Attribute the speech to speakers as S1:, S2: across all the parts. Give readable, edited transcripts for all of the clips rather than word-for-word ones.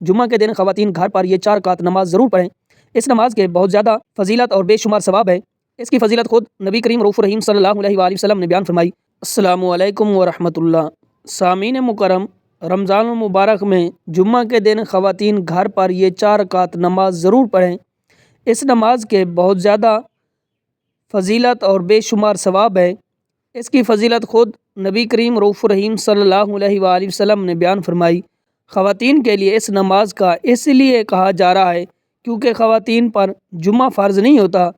S1: جمعہ کے دن خواتین گھر پر یہ 4 رکعت نماز ضرور پڑھیں۔ اس نماز کے بہت زیادہ فضیلت اور بے شمار ثواب ہے۔ اس کی فضیلت خود نبی کریم رؤوف الرحیم صلی اللہ علیہ وآلہ وسلم نے بیان فرمائی۔ السلام علیکم ورحمۃ اللہ۔ سامعین مکرم، رمضان المبارک میں جمعہ کے دن خواتین گھر پر یہ 4 رکعت نماز ضرور پڑھیں۔ اس نماز کے بہت زیادہ فضیلت اور بے شمار ثواب ہے۔ اس کی فضیلت خود نبی کریم رؤوف الرحیم صلی اللہ علیہ وآلہ وسلم نے بیان فرمائی۔ خواتین کے لیے اس نماز کا اس لیے کہا جا رہا ہے کیونکہ خواتین پر جمعہ فرض نہیں ہوتا۔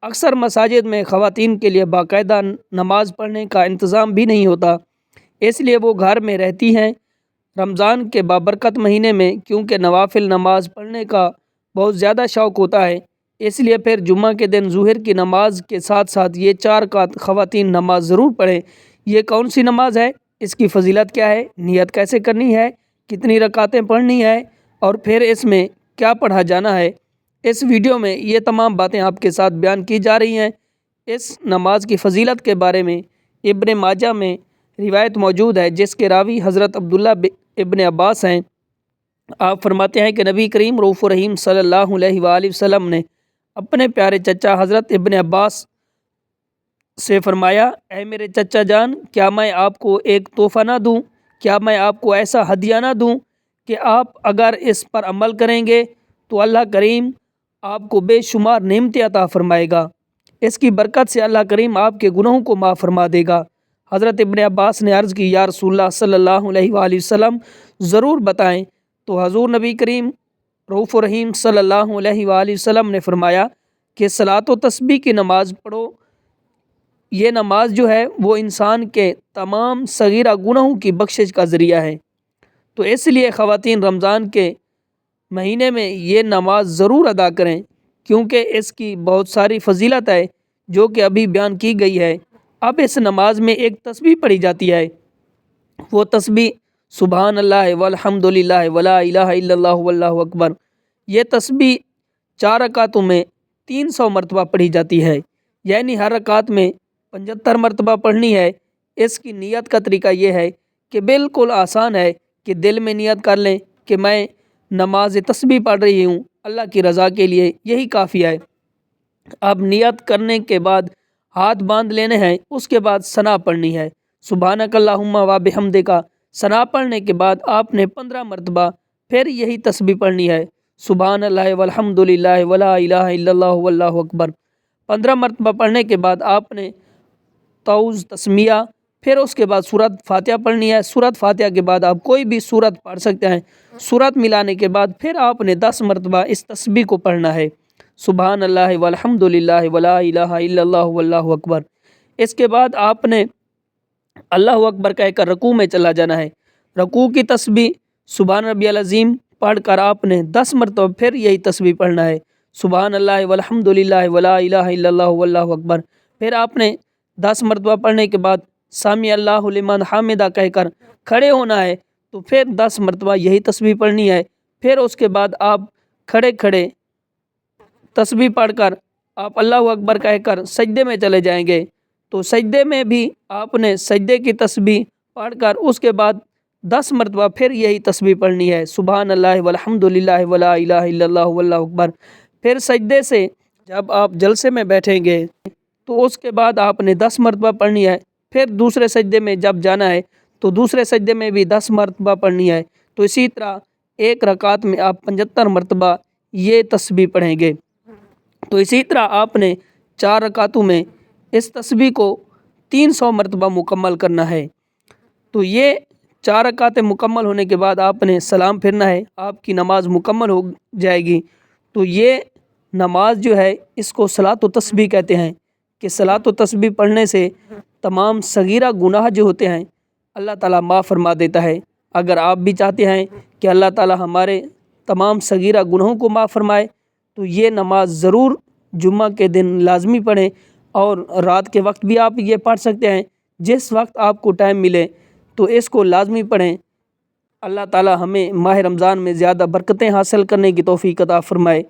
S1: اکثر مساجد میں خواتین کے لیے باقاعدہ نماز پڑھنے کا انتظام بھی نہیں ہوتا، اس لیے وہ گھر میں رہتی ہیں۔ رمضان کے بابرکت مہینے میں کیونکہ نوافل نماز پڑھنے کا بہت زیادہ شوق ہوتا ہے، اس لیے پھر جمعہ کے دن ظہر کی نماز کے ساتھ ساتھ یہ 4 رکعت خواتین نماز ضرور پڑھیں۔ یہ کون سی نماز ہے، اس کی فضیلت کیا ہے، نیت کیسے کرنی ہے، کتنی رکعتیں پڑھنی ہے اور پھر اس میں کیا پڑھا جانا ہے، اس ویڈیو میں یہ تمام باتیں آپ کے ساتھ بیان کی جا رہی ہیں۔ اس نماز کی فضیلت کے بارے میں ابن ماجہ میں روایت موجود ہے جس کے راوی حضرت عبداللہ ابن عباس ہیں۔ آپ فرماتے ہیں کہ نبی کریم رؤوف الرحیم صلی اللہ علیہ وآلہ وسلم نے اپنے پیارے چچا حضرت ابن عباس سے فرمایا، اے میرے چچا جان، کیا میں آپ کو ایک تحفہ نہ دوں؟ کیا میں آپ کو ایسا ہدیہ نہ دوں کہ آپ اگر اس پر عمل کریں گے تو اللہ کریم آپ کو بے شمار نعمتیں عطا فرمائے گا۔ اس کی برکت سے اللہ کریم آپ کے گناہوں کو معاف فرما دے گا۔ حضرت ابن عباس نے عرض کی، یا رسول اللہ صلی اللہ علیہ وآلہ وسلم، ضرور بتائیں۔ تو حضور نبی کریم رؤوف الرحیم صلی اللہ علیہ وآلہ وسلم نے فرمایا کہ صلاۃ و تسبیح کی نماز پڑھو۔ یہ نماز جو ہے وہ انسان کے تمام صغیرہ گناہوں کی بخشش کا ذریعہ ہے، تو اس لیے خواتین رمضان کے مہینے میں یہ نماز ضرور ادا کریں کیونکہ اس کی بہت ساری فضیلت ہے جو کہ ابھی بیان کی گئی ہے۔ اب اس نماز میں ایک تسبیح پڑھی جاتی ہے، وہ تسبیح سبحان اللہ والحمد للہ ولا الہ الا اللہ واللہ اکبر۔ یہ تسبیح 4 رکعتوں میں 300 مرتبہ پڑھی جاتی ہے، یعنی ہر رکعت میں 75 مرتبہ پڑھنی ہے۔ اس کی نیت کا طریقہ یہ ہے کہ بالکل آسان ہے کہ دل میں نیت کر لیں کہ میں نماز تسبیح پڑھ رہی ہوں اللہ کی رضا کے لیے، یہی کافی ہے۔ اب نیت کرنے کے بعد ہاتھ باندھ لینے ہیں، اس کے بعد ثنا پڑھنی ہے، سبحانک اللہم و بحمدک۔ ثنا پڑھنے کے بعد آپ نے 15 مرتبہ پھر یہی تسبیح پڑھنی ہے، سبحان اللہ والحمد للہ ولا الہ الا اللہ واللہ اکبر۔ 15 مرتبہ پڑھنے کے بعد آپ نے تعوذ تسمیہ، پھر اس کے بعد سورۃ فاتحہ پڑھنی ہے۔ سورۃ فاتحہ کے بعد آپ کوئی بھی سورت پڑھ سکتے ہیں۔ سورت ملانے کے بعد پھر آپ نے 10 مرتبہ اس تسبیح کو پڑھنا ہے، سبحان اللہ والحمد للہ ولا الہ الا اللہ واللہ اکبر۔ اس کے بعد آپ نے اللہ اکبر کہہ کر رکوع میں چلا جانا ہے۔ رکوع کی تسبیح سبحان ربی العظیم پڑھ کر آپ نے 10 مرتبہ پھر یہی تسبیح پڑھنا ہے، سبحان اللہ والحمد للہ ولا الہ الا اللہ واللہ اکبر۔ پھر آپ نے 10 مرتبہ پڑھنے کے بعد سامع اللہ لمن حمدہ کہہ کر کھڑے ہونا ہے، تو پھر 10 مرتبہ یہی تسبیح پڑھنی ہے۔ پھر اس کے بعد آپ کھڑے کھڑے تسبیح پڑھ کر آپ اللہ اکبر کہہ کر سجدے میں چلے جائیں گے، تو سجدے میں بھی آپ نے سجدے کی تسبیح پڑھ کر اس کے بعد 10 مرتبہ پھر یہی تسبیح پڑھنی ہے، سبحان اللہ والحمد للہ ولا الہ الا اللہ واللہ اکبر۔ پھر سجدے سے جب آپ جلسے میں بیٹھیں گے تو اس کے بعد آپ نے 10 مرتبہ پڑھنی ہے۔ پھر دوسرے سجدے میں جب جانا ہے تو دوسرے سجدے میں بھی 10 مرتبہ پڑھنی ہے، تو اسی طرح ایک رکعت میں آپ 75 مرتبہ یہ تسبیح پڑھیں گے۔ تو اسی طرح آپ نے 4 رکعتوں میں اس تسبیح کو 300 مرتبہ مکمل کرنا ہے۔ تو یہ 4 رکعتیں مکمل ہونے کے بعد آپ نے سلام پھرنا ہے، آپ کی نماز مکمل ہو جائے گی۔ تو یہ نماز جو ہے اس کو صلاۃ و تسبیح کہتے ہیں کہ صلاۃ و تسبیح پڑھنے سے تمام صغیرہ گناہ جو ہوتے ہیں اللہ تعالیٰ معاف فرما دیتا ہے۔ اگر آپ بھی چاہتے ہیں کہ اللہ تعالیٰ ہمارے تمام صغیرہ گناہوں کو معاف فرمائے تو یہ نماز ضرور جمعہ کے دن لازمی پڑھیں، اور رات کے وقت بھی آپ یہ پڑھ سکتے ہیں، جس وقت آپ کو ٹائم ملے تو اس کو لازمی پڑھیں۔ اللہ تعالیٰ ہمیں ماہ رمضان میں زیادہ برکتیں حاصل کرنے کی توفیق عطا فرمائے۔